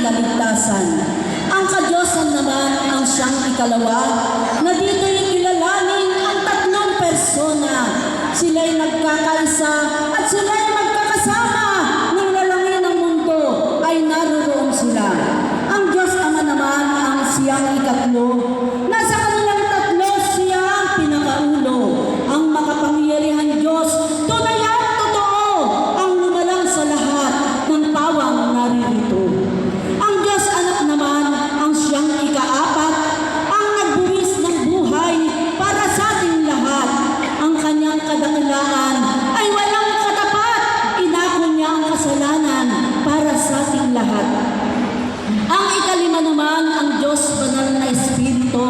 kaligtasan. Ang kadyosan naman ang siyang ikalawa, na dito'y kilalanin ang tatlong persona. Sila'y nagkakaisa at sila'y magkakasama. Nang lalangin ng mundo ay naroon sila. Ang Diyos Ama naman ang siyang ikatlo. Nasa kanilang tatlo siya ang pinakaulo. Ang makapangyarihan Diyos, tunay at totoo, ang lumalang sa lahat ng pawang naririto. Ang Diyos Anak naman ang siyang ikaapat, ang nagbuwis ng buhay para sa ating lahat. Ang kanyang kadakilaan ay walang katapat. Inako niya ang kasalanan para sa ating lahat. Ang ikalima naman ang Diyos Banal na Espiritu,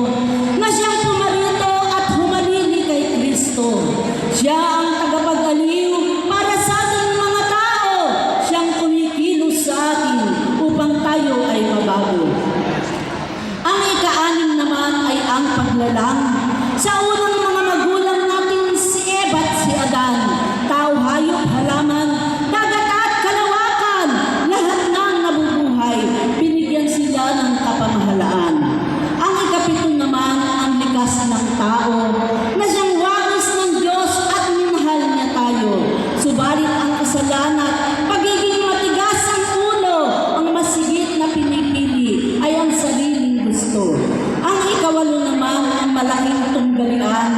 na siyang pumarito at humalili kay Kristo. Siya ang tagapag-aliw para sa ating mga tao. Siyang kumikilos sa atin upang tayo ay mabago. Ang ika-anim naman ay ang paglalang. Sa unang mga magulang natin si Eva at si Adan, tao, hayop, halaman, dagat at kalawakan, lahat ng nabubuhay, binigyan sila ng kapamahalaan. Ang ikapito naman ang likas ng tao, na siyang wagis ng Diyos at minahal niya tayo. Subalit ang kasalanan, pagiging matigas ang ulo, ang masigit na pinipili ay ang sariling gusto. Ang ikawalo naman ang malaking tunggalian,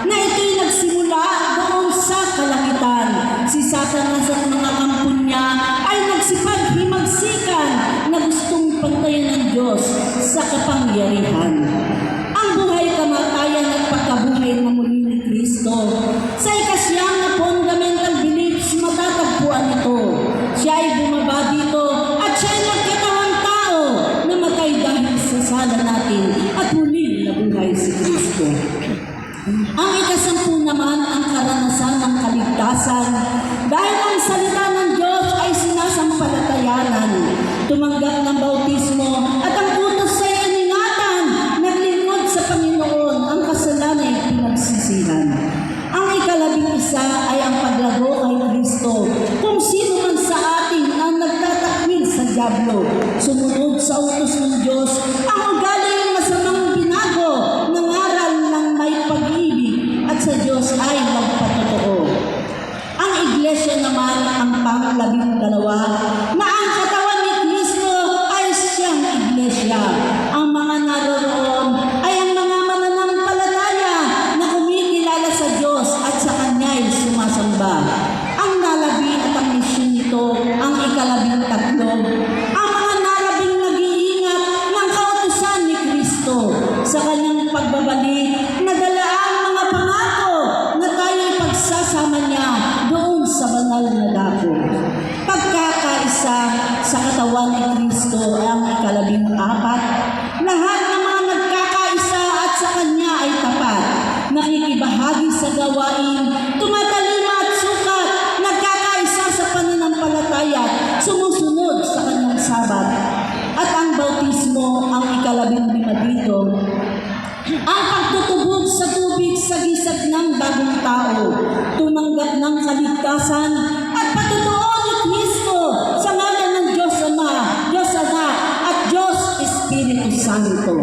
na ito'y nagsimula doon sa kalangitan. Si Satanas at mga kampo niya ay nagsipag-himagsikan na gustong pantayan ng Diyos sa kapangyarihan. Ang buhay, kamatayan at pagkabuhay na muli ni Kristo, sa ikasyang na fundamental beliefs matatagpuan ito. Siya ay bumaba dito at siya ay nagkatawang tao, namatay dahil sa sala natin at muli nabuhay si Kristo. Ang ikasampu naman ang karanasan ng kaligtasan, dahil ang salita ng Diyos ay sinasampalatayanan. Tumanggap ng bautismo at ang utos ay iningatan, naglingkod sa Panginoon, ang kasalanan ay pinagsisihan. Ang ikalabing-isa ay ang paglago kay Kristo. Kung sino man sa atin ang nagtatakwil sa dyablo, sumunod sa utos ng Diyos, ang ugali ng masamang binago, nangaral ng may pag-ibig at sa Diyos ay magpatotoo. Ang iglesia naman ang pang-12, na ang katawan ni Kristo ay siyang iglesia. Ang mga naroroon ay ang mga mananampalataya na kumikilala sa Diyos at sa Kanya ay sumasamba. Ang nalabi at ang misyon nito ang ika-13, ang mga narabing nag-iingat ng kautusan ni Kristo sa Kanyang pagbabalik, nadala ang mga pangako na tayo'y pagsasama niya doon sa banal na dako. Pagkakaisa sa katawan ni Kristo ay ang ika-14, lahat ng mga nagkakaisa at sa Kanya ay tapat, nakikibahagi sa gawain, tumatalima at sukat, nagkakaisa sa pananampalataya, sumusunod sa Kanyang sabat. At ang bautismo ang ika-15 dito, ang pagtutubog sa tubig sa gisag ng bagong tao, tumanggap ng kaligtasan at patutuo ni Kristo sa ngalan ng Diyos Ama, Diyos Anak at Diyos Espiritu Santo.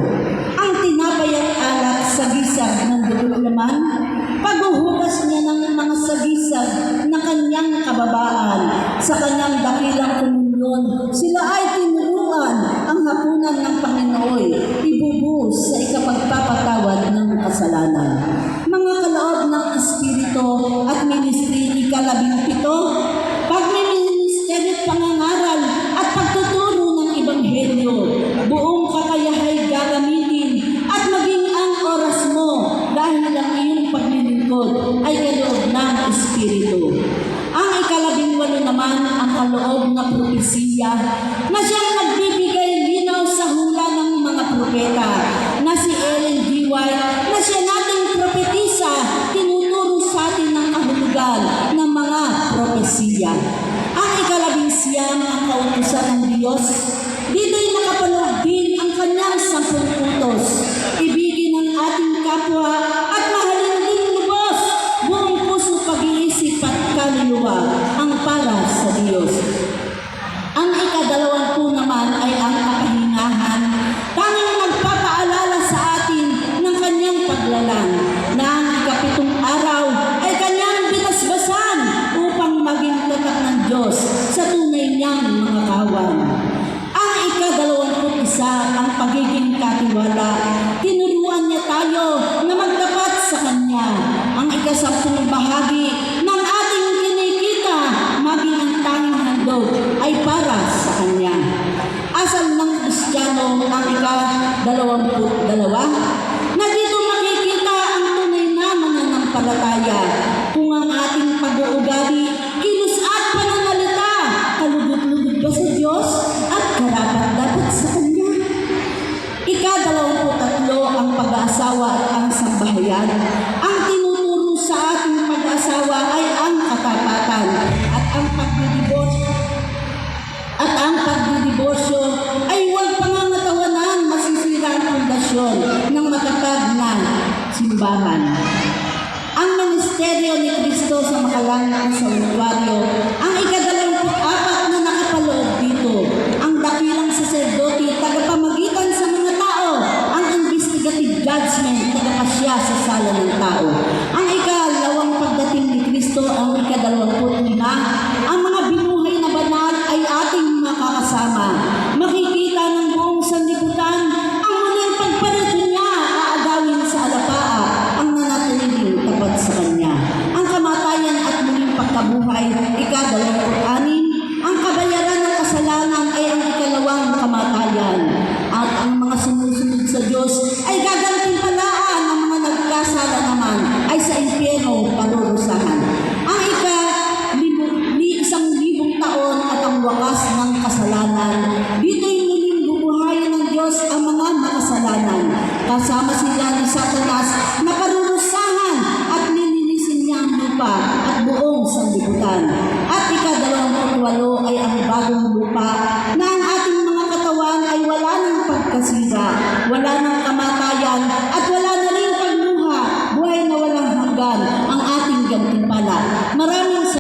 Ang tinapay at alak sa gisag ng dugo naman, paghuhugas niya ng mga sagisag na kanyang kababaan sa kanyang dakilang komunyon, sila ay tinuruan ang hapunan ng Panginoon, ibubuhos sa ikapagpapatawad ng kasalanan. Mga kaloob ng Espiritu at ministry, ika-17, pagmiministeri, pangangaral at pagtuturo ng Ebanghelyo, buong kakayahay gagamitin at maging ang oras mo dahil ang iyong paglilingkod ay kaloob ng Espiritu. Ang ika-18 naman ang kaloob na propesiya, na siyang nagbibigay linaw sa hula ng mga propeta, na si Ellen G. White, na siya nating propetisa, tinuturo sa atin ng kahulugan ng mga propesiya. Ang ika-19 ang kautusan ng Diyos, dito'y nakapaloob din ang kanyang 10 utos, ibigin ang ating kapwa at mahalin din lubos, buong puso, pag-iisip at kaluluwa ang para sa Diyos. Ang ika-20 naman ay ang ika-10 bahagi ng ating kinikita, maging ang tanging handog ay para sa Kanya. Asal ng Kristiyano ang ika-22 na dito makikita ang tunay na mananampalataya kung ang ating pag-uugali, kilos at pananalita, kalugod-lugod ba sa Diyos at karapat-dapat sa Kanya. Ika-23 ang pag-aasawa at ang sambahayan. Ang tinuturo sa ating pag-aasawa ay ang katapatan at ang pagdidiborsyo ay huwag pangangatawanan, masisira ang pundasyon ng matatag na simbahan. Ang ministeryo ni Kristo sa makalangang santuaryo, ang ika-24 na nakapaloob dito, ang dakilang saserdote, tagapamagitan sa mga tao, ang investigative judgment, tagapasya sa sala ng tao. Ang ika-2 pagdating ni Kristo, ang ika-25, ang mga binuhay na banal ay ating makakasama. Makikita ng buong sanlibutan ang muling pagparito niya, aagawin sa alapaa ang nanatililing tapat sa Kanya. Ang kamatayan at muling pagkabuhay, ika-26, ang kabayaran ng kasalanan ay ang ikalawang kamatayan. At ang mga sumusunod sa Diyos ay gagantimpalaan ng mga nagkasala naman ay sa